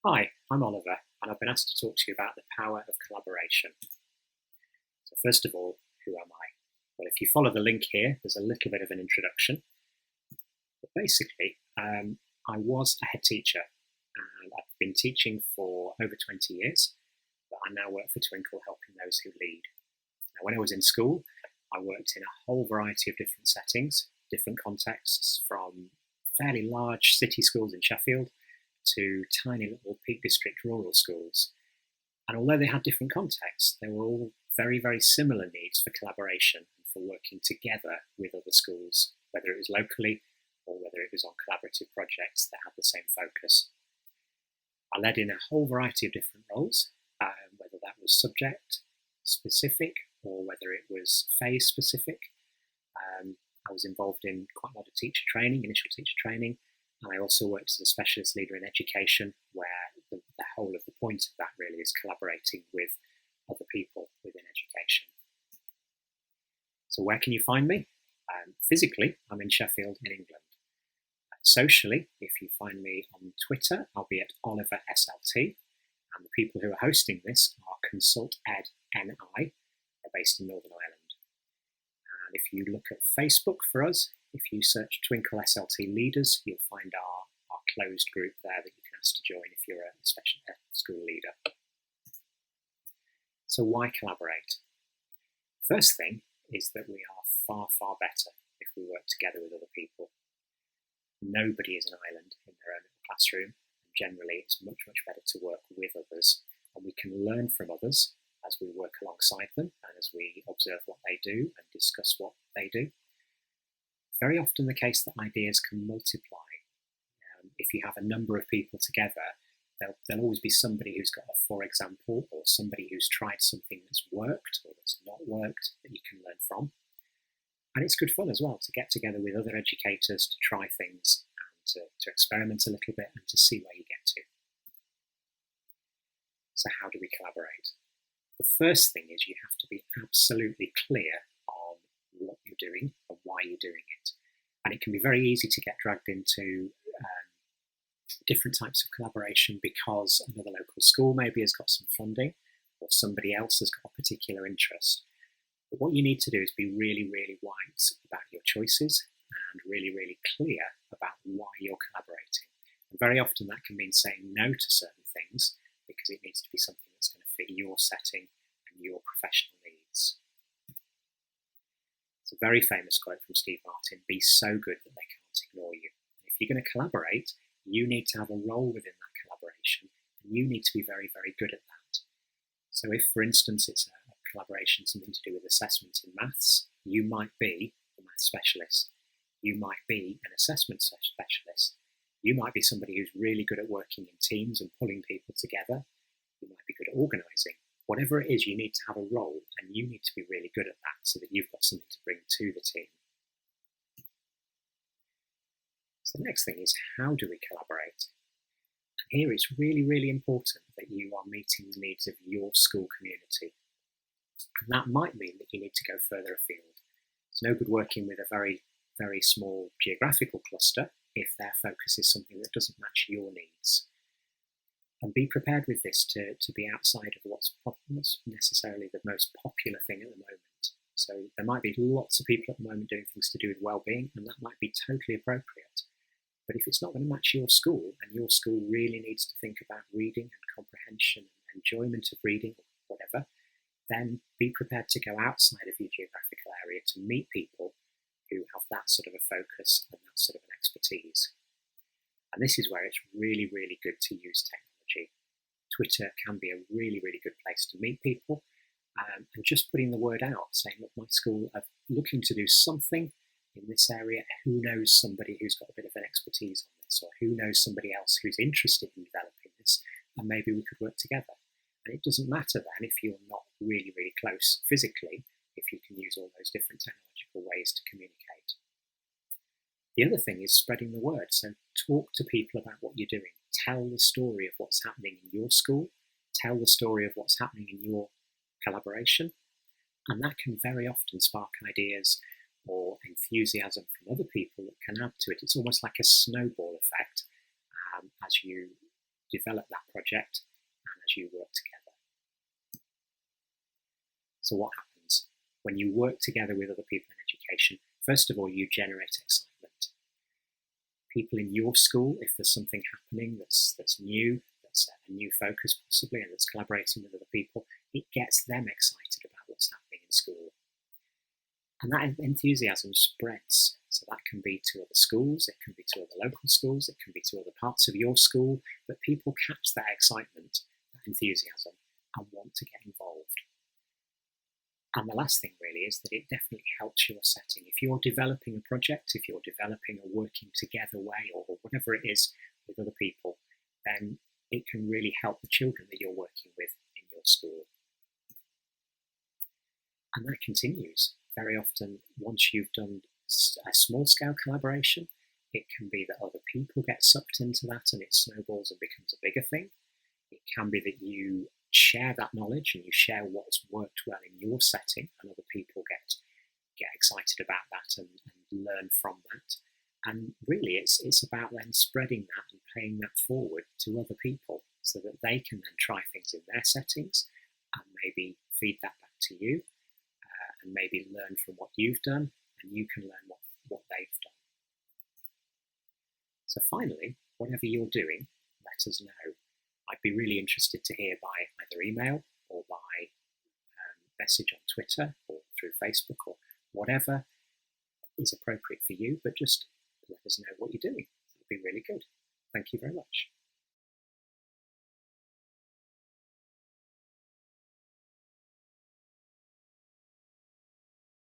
Hi, I'm Oliver, and I've been asked to talk to you about the power of collaboration. So first of all, who am I? Well, if you follow the link here, there's a little bit of an introduction. But basically, I was a head teacher, and I've been teaching for over 20 years, but I now work for Twinkl, helping those who lead. Now, when I was in school, I worked in a whole variety of different settings, different contexts, from fairly large city schools in Sheffield to tiny little Peak District rural schools. And although they had different contexts, they were all very, very similar needs for collaboration and for working together with other schools, whether it was locally or whether it was on collaborative projects that had the same focus. I led in a whole variety of different roles, whether that was subject specific or whether it was phase specific. I was involved in quite a lot of teacher training, initial teacher training, and I also worked as a specialist leader in education, where the whole of the point of that really is collaborating with other people within education. So where can you find me? Physically, I'm in Sheffield in England. Socially, if you find me on Twitter, I'll be at Oliver SLT, and the people who are hosting this are ConsultEdNI, they're based in Northern Ireland. And if you look at Facebook for us, if you search Twinkl SLT Leaders, you'll find our closed group there that you can ask to join if you're a special ed school leader. So why collaborate? First thing is that we are far, far better if we work together with other people. Nobody is an island in their own classroom, and generally it's much, much better to work with others, and we can learn from others as we work alongside them and as we observe what they do and discuss what they do. Very often the case that ideas can multiply. If you have a number of people together, there'll always be somebody who's got a for example, or somebody who's tried something that's worked or that's not worked that you can learn from. And it's good fun as well to get together with other educators to try things and to experiment a little bit and to see where you get to. So how do we collaborate? The first thing is you have to be absolutely clear on what you're doing and why you're doing it. And it can be very easy to get dragged into different types of collaboration because another local school maybe has got some funding or somebody else has got a particular interest. But what you need to do is be really, really wise about your choices and really, really clear about why you're collaborating. And very often that can mean saying no to certain things because it needs to be something that's going to fit your setting and your professional needs. It's a very famous quote from Steve Martin: be so good that they can't ignore you. If you're going to collaborate, you need to have a role within that collaboration, and you need to be very, very good at that. So if, for instance, it's a collaboration, something to do with assessment in maths, you might be a maths specialist. You might be an assessment specialist. You might be somebody who's really good at working in teams and pulling people together. You might be good at organising. Whatever it is, you need to have a role and you need to be really good at that so that you've got something to bring to the team. So the next thing is, how do we collaborate? And here it's really, really important that you are meeting the needs of your school community. And that might mean that you need to go further afield. It's no good working with a very, very small geographical cluster if their focus is something that doesn't match your needs. And be prepared with this to be outside of what's necessarily the most popular thing at the moment. So there might be lots of people at the moment doing things to do with well-being, and that might be totally appropriate. But if it's not going to match your school, and your school really needs to think about reading and comprehension and enjoyment of reading or whatever, then be prepared to go outside of your geographical area to meet people who have that sort of a focus and that sort of an expertise. And this is where it's really, really good to use technology. Twitter can be a really, really good place to meet people, and just putting the word out, saying, look, my school are looking to do something in this area. Who knows somebody who's got a bit of an expertise on this, or who knows somebody else who's interested in developing this, and maybe we could work together. And it doesn't matter then if you're not really, really close physically, if you can use all those different technological ways to communicate. The other thing is spreading the word. So talk to people about what you're doing. Tell the story of what's happening in your school. Tell the story of what's happening in your collaboration. And that can very often spark ideas or enthusiasm from other people that can add to it. It's almost like a snowball effect as you develop that project and as you work together. So what happens? When you work together with other people in education, first of all, you generate excitement. People in your school, if there's something happening that's new, that's a new focus possibly, and that's collaborating with other people, it gets them excited about what's happening in school. And that enthusiasm spreads. So that can be to other schools, it can be to other local schools, it can be to other parts of your school, but people catch that excitement, that enthusiasm, and want to get involved. And the last thing really is that it definitely helps your setting. If you're developing a project, if you're developing a working together way or whatever it is with other people, then it can really help the children that you're working with in your school. And that continues. Very often, once you've done a small-scale collaboration, it can be that other people get sucked into that and it snowballs and becomes a bigger thing. It can be that you share that knowledge and you share what's worked well in your setting, and other people get excited about that and learn from that. And really, it's about then spreading that and paying that forward to other people so that they can then try things in their settings and maybe feed that back to you. And maybe learn from what you've done, and you can learn what they've done. So finally, whatever you're doing, let us know. I'd be really interested to hear by either email or by message on Twitter or through Facebook or whatever is appropriate for you, but just let us know what you're doing. That would be really good. Thank you very much.